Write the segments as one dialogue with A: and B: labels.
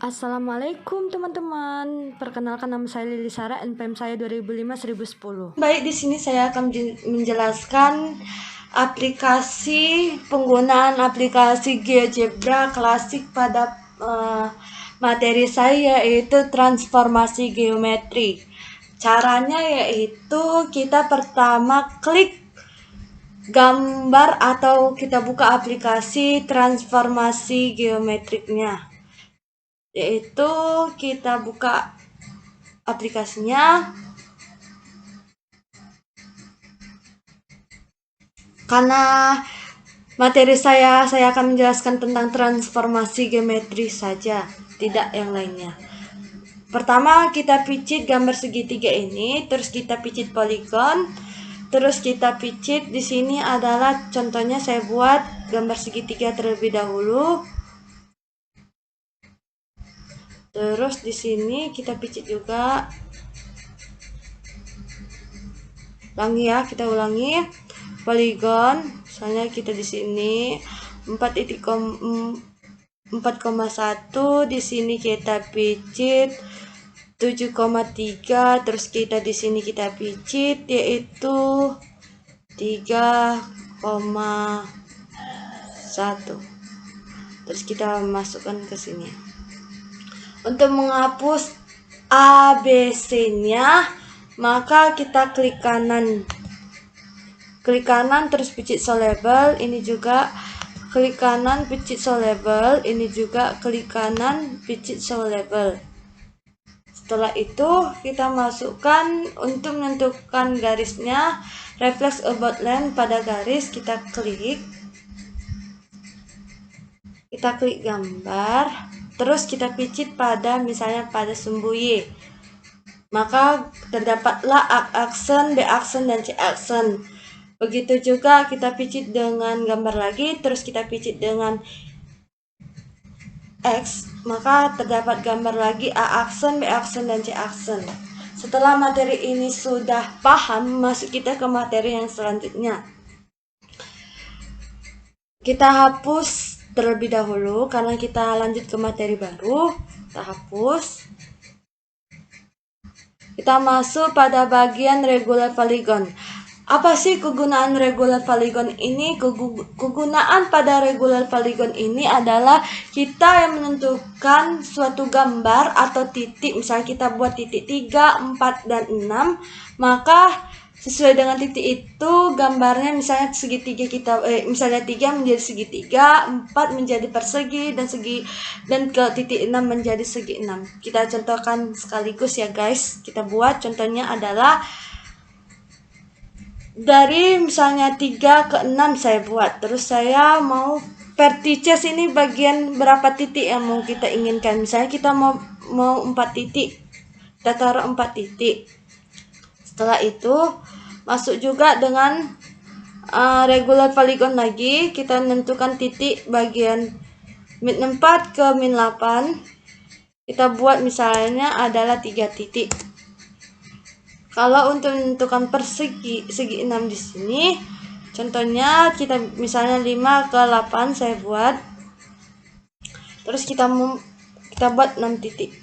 A: Assalamualaikum teman-teman. Perkenalkan, nama saya Lili Sarah, NPM saya 2005-1010.
B: Baik, di sini saya akan menjelaskan penggunaan aplikasi GeoGebra klasik pada materi saya, yaitu transformasi geometri. Caranya yaitu kita pertama klik gambar atau kita buka aplikasi transformasi geometriknya, yaitu kita buka aplikasinya. Karena materi saya akan menjelaskan tentang transformasi geometri saja, tidak yang lainnya. Pertama kita picit gambar segitiga ini, terus kita picit poligon, terus kita picit di sini adalah contohnya saya buat gambar segitiga terlebih dahulu. Terus di sini kita picit juga. Kita ulangi. Poligon, misalnya kita di sini 4,1, di sini kita picit 7,3, terus kita di sini kita picit yaitu 3,1. Terus kita masukkan ke sini. Untuk menghapus ABC-nya, maka kita klik kanan terus picit show label, ini juga klik kanan picit show label, ini juga klik kanan picit show label. Setelah itu kita masukkan untuk menentukan garisnya, reflex about line pada garis, kita klik gambar, terus kita picit pada misalnya pada sumbu Y, maka terdapatlah A aksen, B aksen, dan C aksen. Begitu juga kita picit dengan gambar lagi, terus kita picit dengan X, maka terdapat gambar lagi A aksen, B aksen, dan C aksen. Setelah materi ini sudah paham, masuk kita ke materi yang selanjutnya. Kita hapus terlebih dahulu karena kita lanjut ke materi baru. Kita hapus. Kita masuk pada bagian regular polygon. Apa sih kegunaan regular polygon ini? Kegunaan pada regular polygon ini adalah kita yang menentukan suatu gambar atau titik. Misalnya kita buat titik 3, 4, dan 6, maka sesuai dengan titik itu gambarnya misalnya segitiga misalnya 3 menjadi segitiga, 4 menjadi persegi, dan ke titik 6 menjadi segi 6. Kita contohkan sekaligus ya guys. Kita buat contohnya adalah dari misalnya 3 ke 6 saya buat. Terus saya mau vertices ini bagian berapa titik yang mau kita inginkan. Misalnya kita mau 4 titik. Kita taruh 4 titik. Setelah itu masuk juga dengan regular polygon lagi. Kita menentukan titik bagian min 4 ke min 8. Kita buat misalnya adalah 3 titik. Kalau untuk menentukan persegi segi 6 di sini, contohnya kita misalnya 5 ke 8 saya buat. Terus kita buat 6 titik.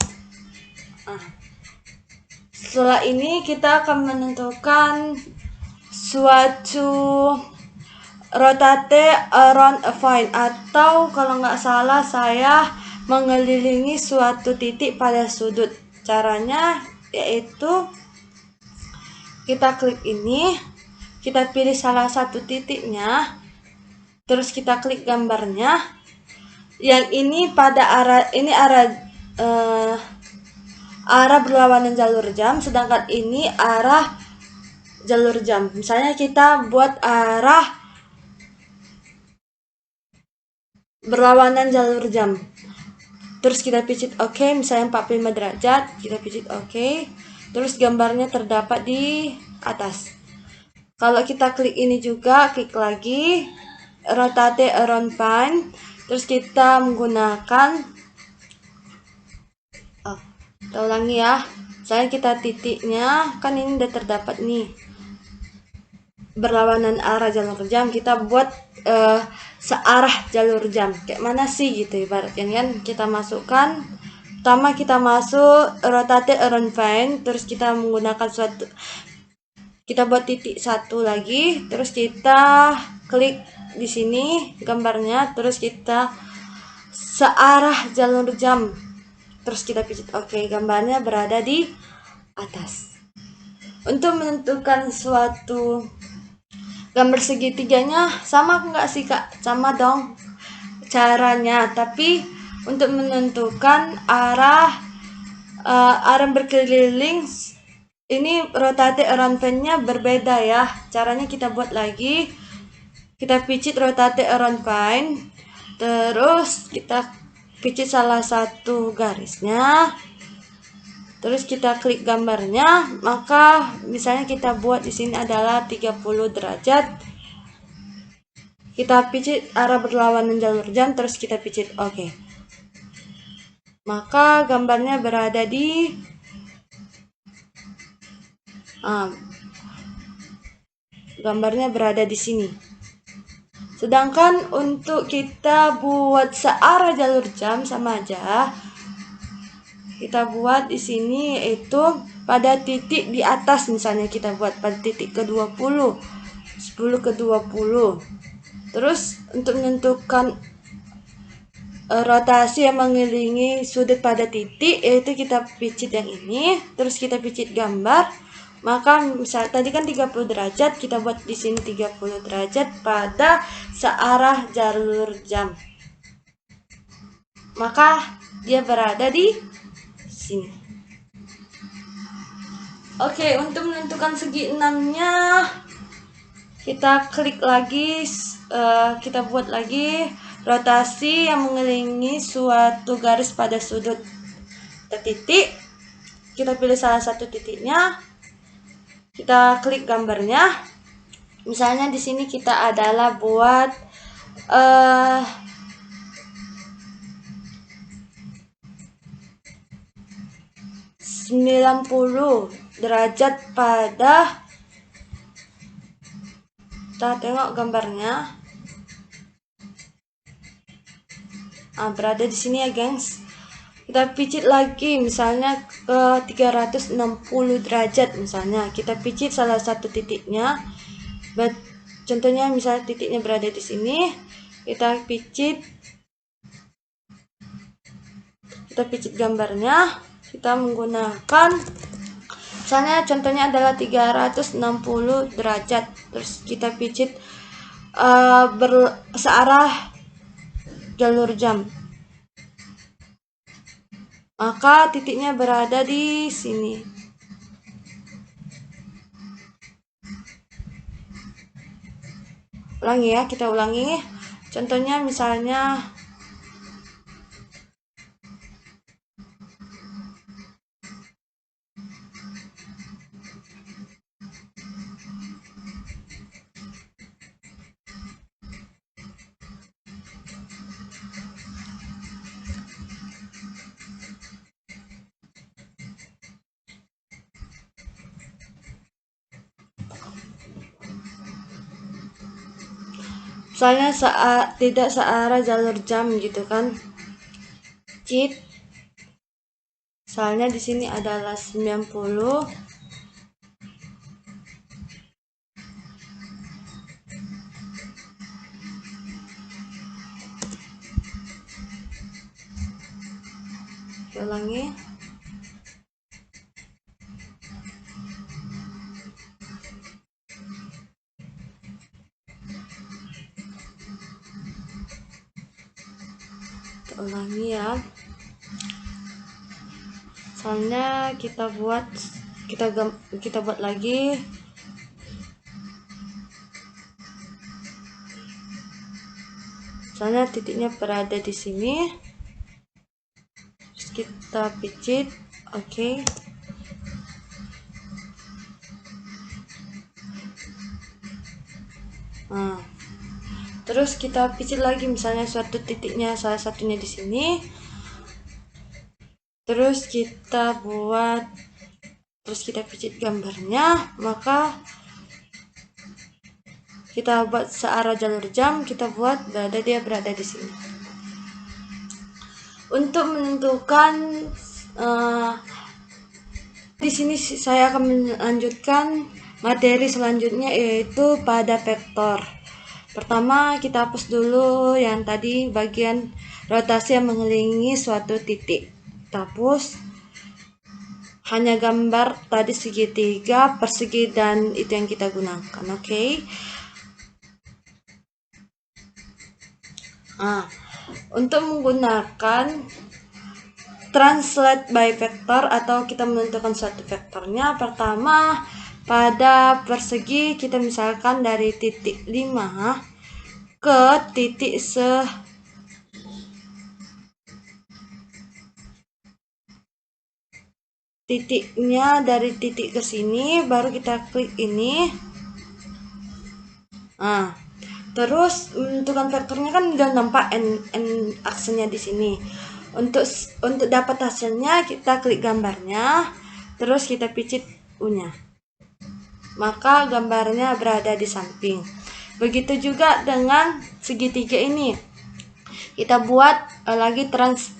B: Setelah ini kita akan menentukan suatu rotate around a point, atau kalau nggak salah saya mengelilingi suatu titik pada sudut. Caranya yaitu kita klik ini, kita pilih salah satu titiknya, terus kita klik gambarnya. Yang ini pada arah berlawanan jalur jam, sedangkan ini arah jalur jam. Misalnya kita buat arah berlawanan jalur jam. Terus kita picit OK, misalnya 45 derajat, kita picit OK. Terus gambarnya terdapat di atas. Kalau kita klik ini juga, klik lagi rotate around point. Terus kita menggunakan kita ulangi ya. Misalnya kita titiknya kan ini udah terdapat nih berlawanan arah jalur jam, kita buat searah jalur jam. Kayak mana sih gitu ibaratnya kan. Kita masukkan Pertama kita masuk rotate around point, terus kita menggunakan kita buat titik satu lagi, terus kita klik di sini gambarnya, terus kita searah jalur jam, terus kita pijit oke, gambarnya berada di atas. Untuk menentukan suatu gambar segitiganya sama enggak sih kak? Sama dong caranya, tapi untuk menentukan arah berkeliling ini rotate around point-nya berbeda ya. Caranya kita buat lagi, kita pijit rotate around point, terus kita pijit salah satu garisnya, terus kita klik gambarnya, maka misalnya kita buat di sini adalah 30 derajat. Kita pijit arah berlawanan jalur jam, terus kita pijit oke. Maka gambarnya berada di gambarnya berada di sini. Sedangkan untuk kita buat searah jalur jam sama aja. Kita buat di sini yaitu pada titik di atas, misalnya kita buat pada titik ke-20, 10 ke 20. Terus untuk menentukan rotasi yang mengelilingi sudut pada titik, yaitu kita pijit yang ini, terus kita pijit gambar. Maka misal tadi kan 30 derajat, kita buat di sini 30 derajat pada searah jalur jam. Maka dia berada di sini. Oke, untuk menentukan segi 6-nya kita klik lagi, kita buat lagi rotasi yang mengelilingi suatu garis pada sudut titik. Kita pilih salah satu titiknya, kita klik gambarnya. Misalnya di sini kita adalah buat 90 derajat pada, kita tengok gambarnya. Berada di sini ya gengs. Kita pijit lagi misalnya ke 360 derajat, misalnya kita pijit salah satu titiknya. Contohnya misalnya titiknya berada di sini, kita pijit gambarnya. Kita menggunakan misalnya contohnya adalah 360 derajat, terus kita pijit searah jalur jam, maka titiknya berada di sini. Ulangi ya, kita ulangi. Contohnya misalnya tidak searah jalur jam gitu kan. Cheat. Misalnya di sini adalah 90. Ulangi. Ulangi ya. Soalnya kita buat lagi. Soalnya titiknya berada di sini. Terus kita pijit, oke. Terus kita pijit lagi misalnya suatu titiknya, salah satunya di sini. Terus kita pijit gambarnya, maka kita buat searah jalur jam, kita buat dia berada di sini. Untuk menentukan Di sini saya akan melanjutkan materi selanjutnya, yaitu pada vektor. Pertama, kita hapus dulu yang tadi bagian rotasi yang mengelilingi suatu titik. Kita hapus. Hanya gambar tadi segitiga, persegi, dan itu yang kita gunakan. Oke. Untuk menggunakan translate by vector atau kita menentukan suatu vektornya, pertama pada persegi kita misalkan dari titik 5 ke titik titiknya dari titik ke sini, baru kita klik ini. Terus menentukan vektornya kan udah nampak n aksenya di sini. Untuk dapat hasilnya kita klik gambarnya, terus kita picit U-nya. Maka gambarnya berada di samping. Begitu juga dengan segitiga ini. Kita buat lagi trans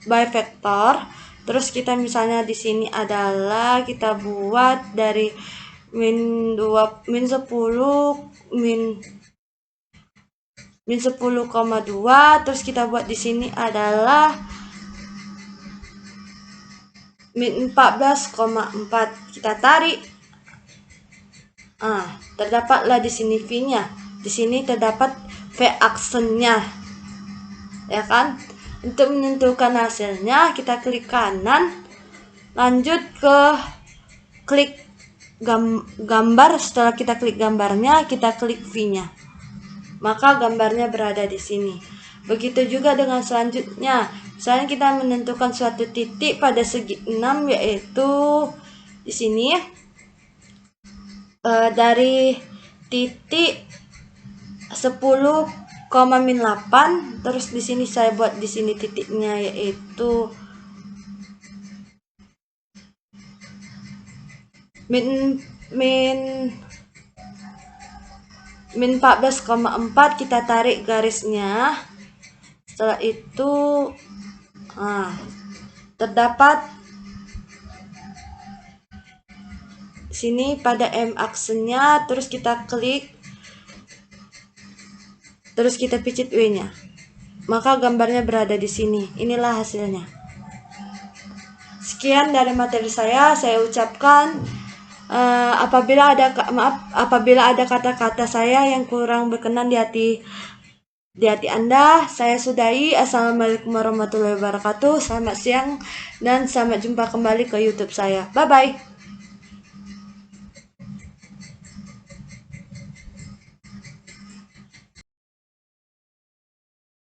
B: by vector. Terus kita misalnya di sini adalah kita buat dari min 10 min 10,2, terus kita buat di sini adalah min 14,4. Kita tarik. Terdapatlah di sini V-nya. Di sini terdapat V aksennya. Ya kan? Untuk menentukan hasilnya, kita klik kanan, lanjut ke klik gambar. Setelah kita klik gambarnya, kita klik V-nya. Maka gambarnya berada di sini. Begitu juga dengan selanjutnya. Misalnya kita menentukan suatu titik pada segi 6, yaitu di sini. Dari titik 10,8, terus di sini saya buat di sini titiknya, yaitu min 14,4. kita tarik garisnya. Setelah itu terdapat sini pada M aksennya, terus kita klik, terus kita picit W-nya. Maka gambarnya berada di sini. Inilah hasilnya. Sekian dari materi saya ucapkan apabila ada kata-kata saya yang kurang berkenan di hati Anda, saya sudahi. Assalamualaikum warahmatullahi wabarakatuh. Selamat siang dan selamat jumpa kembali ke YouTube saya. Bye bye.